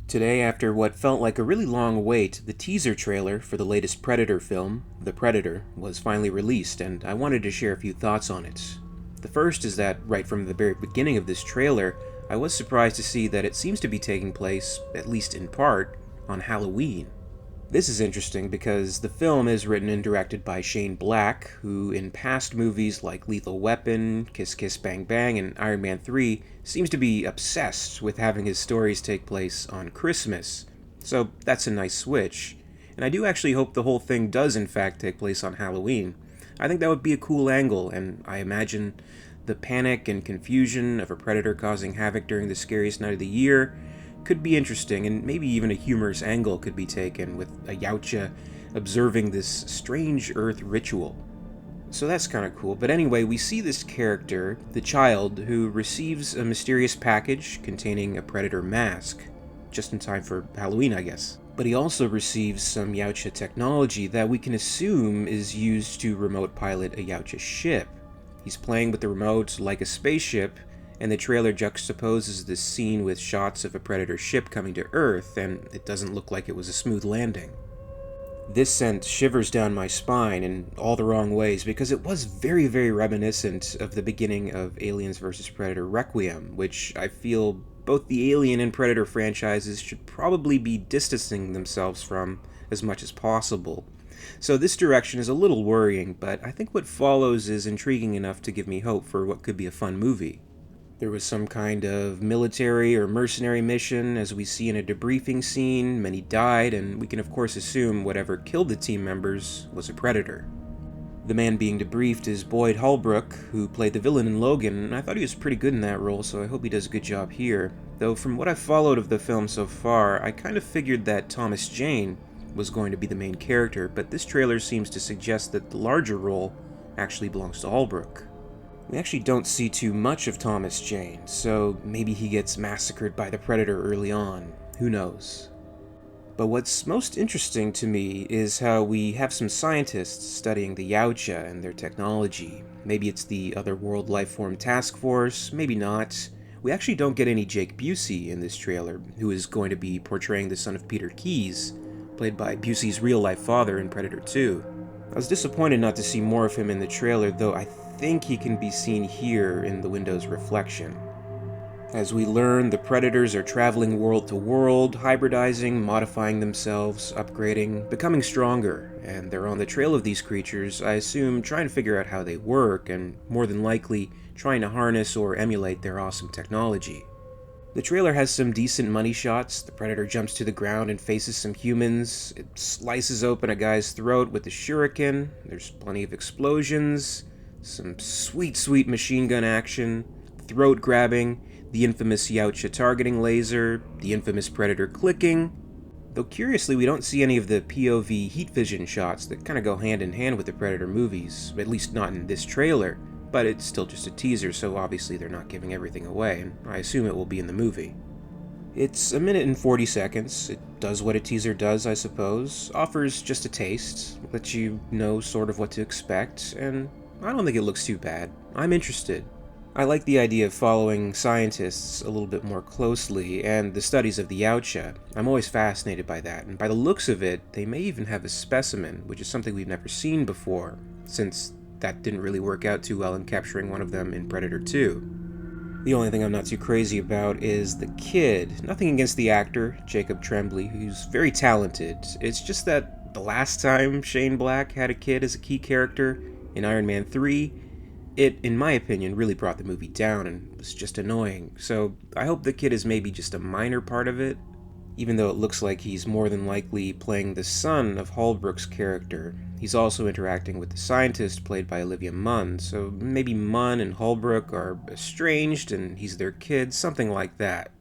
Today, after what felt like a really long wait, the teaser trailer for the latest Predator film, The Predator, was finally released, and I wanted to share a few thoughts on it. The first is that, right from the very beginning of this trailer, I was surprised to see that it seems to be taking place, at least in part, on Halloween. This is interesting because the film is written and directed by Shane Black, who in past movies like Lethal Weapon, Kiss Kiss Bang Bang, and Iron Man 3 seems to be obsessed with having his stories take place on Christmas. So that's a nice switch. And I do actually hope the whole thing does in fact take place on Halloween. I think that would be a cool angle, and I imagine the panic and confusion of a predator causing havoc during the scariest night of the year could be interesting, and maybe even a humorous angle could be taken with a Yautja observing this strange Earth ritual. So that's kind of cool. But anyway, we see this character, the child, who receives a mysterious package containing a predator mask, just in time for Halloween, I guess. But he also receives some Yautja technology that we can assume is used to remote pilot a Yautja ship. He's playing with the remote like a spaceship, and the trailer juxtaposes this scene with shots of a Predator ship coming to Earth, and it doesn't look like it was a smooth landing. This sent shivers down my spine in all the wrong ways, because it was very, very reminiscent of the beginning of Aliens vs. Predator Requiem, which I feel both the Alien and Predator franchises should probably be distancing themselves from as much as possible. So this direction is a little worrying, but I think what follows is intriguing enough to give me hope for what could be a fun movie. There was some kind of military or mercenary mission, as we see in a debriefing scene. Many died, and we can of course assume whatever killed the team members was a predator. The man being debriefed is Boyd Holbrook, who played the villain in Logan, and I thought he was pretty good in that role, so I hope he does a good job here. Though from what I've followed of the film so far, I kind of figured that Thomas Jane was going to be the main character, but this trailer seems to suggest that the larger role actually belongs to Holbrook. We actually don't see too much of Thomas Jane, so maybe he gets massacred by the Predator early on. Who knows? But what's most interesting to me is how we have some scientists studying the Yautja and their technology. Maybe it's the Otherworld Lifeform Task Force, maybe not. We actually don't get any Jake Busey in this trailer, who is going to be portraying the son of Peter Keyes, played by Busey's real-life father in Predator 2. I was disappointed not to see more of him in the trailer, though I think he can be seen here in the window's reflection. As we learn, the Predators are traveling world to world, hybridizing, modifying themselves, upgrading, becoming stronger, and they're on the trail of these creatures, I assume, trying to figure out how they work, and more than likely, trying to harness or emulate their awesome technology. The trailer has some decent money shots. The Predator jumps to the ground and faces some humans. It slices open a guy's throat with a shuriken. There's plenty of explosions, some sweet, sweet machine gun action, throat grabbing, the infamous Yautja targeting laser, the infamous Predator clicking. Though curiously, we don't see any of the POV heat vision shots that kind of go hand in hand with the Predator movies, at least not in this trailer. But it's still just a teaser, so obviously they're not giving everything away, and I assume it will be in the movie. It's a minute and 40 seconds. It does what a teaser does, I suppose. Offers just a taste, lets you know sort of what to expect, and I don't think it looks too bad. I'm interested. I like the idea of following scientists a little bit more closely, and the studies of the Yautja. I'm always fascinated by that, and by the looks of it, they may even have a specimen, which is something we've never seen before, since that didn't really work out too well in capturing one of them in Predator 2. The only thing I'm not too crazy about is the kid. Nothing against the actor, Jacob Tremblay, who's very talented. It's just that the last time Shane Black had a kid as a key character, in Iron Man 3, it, in my opinion, really brought the movie down and was just annoying. So I hope the kid is maybe just a minor part of it, even though it looks like he's more than likely playing the son of Holbrook's character. He's also interacting with the scientist played by Olivia Munn, so maybe Munn and Holbrook are estranged and he's their kid, something like that.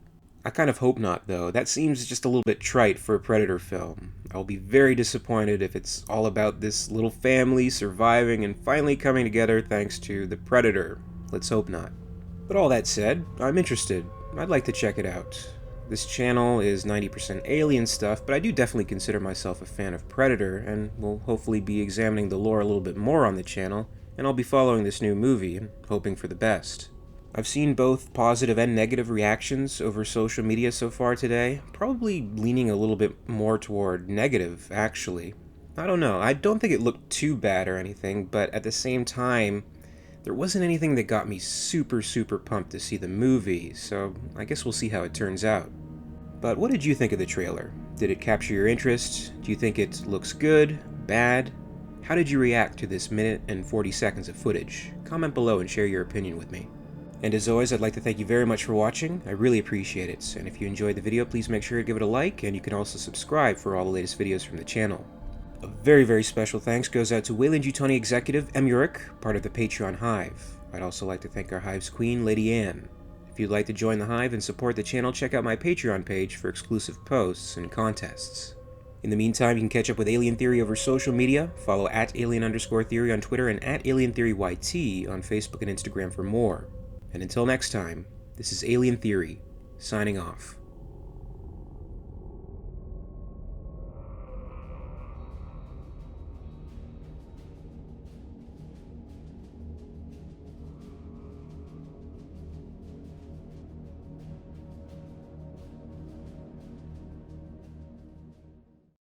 I kind of hope not, though. That seems just a little bit trite for a Predator film. I'll be very disappointed if it's all about this little family surviving and finally coming together thanks to the Predator. Let's hope not. But all that said, I'm interested. I'd like to check it out. This channel is 90% Alien stuff, but I do definitely consider myself a fan of Predator, and will hopefully be examining the lore a little bit more on the channel, and I'll be following this new movie and hoping for the best. I've seen both positive and negative reactions over social media so far today, probably leaning a little bit more toward negative, actually. I don't know, I don't think it looked too bad or anything, but at the same time, there wasn't anything that got me super pumped to see the movie, so I guess we'll see how it turns out. But what did you think of the trailer? Did it capture your interest? Do you think it looks good? Bad? How did you react to this minute and 40 seconds of footage? Comment below and share your opinion with me. And as always, I'd like to thank you very much for watching. I really appreciate it. And if you enjoyed the video, please make sure to give it a like, and you can also subscribe for all the latest videos from the channel. A very special thanks goes out to WEYLAND YUTANI executive EmYarUk, part of the Patreon Hive. I'd also like to thank our Hive's queen, Lady Anne. If you'd like to join the Hive and support the channel, check out my Patreon page for exclusive posts and contests. In the meantime, you can catch up with Alien Theory over social media, follow @alien_theory on Twitter and @AlienTheoryYT on Facebook and Instagram for more. And until next time, this is Alien Theory, signing off.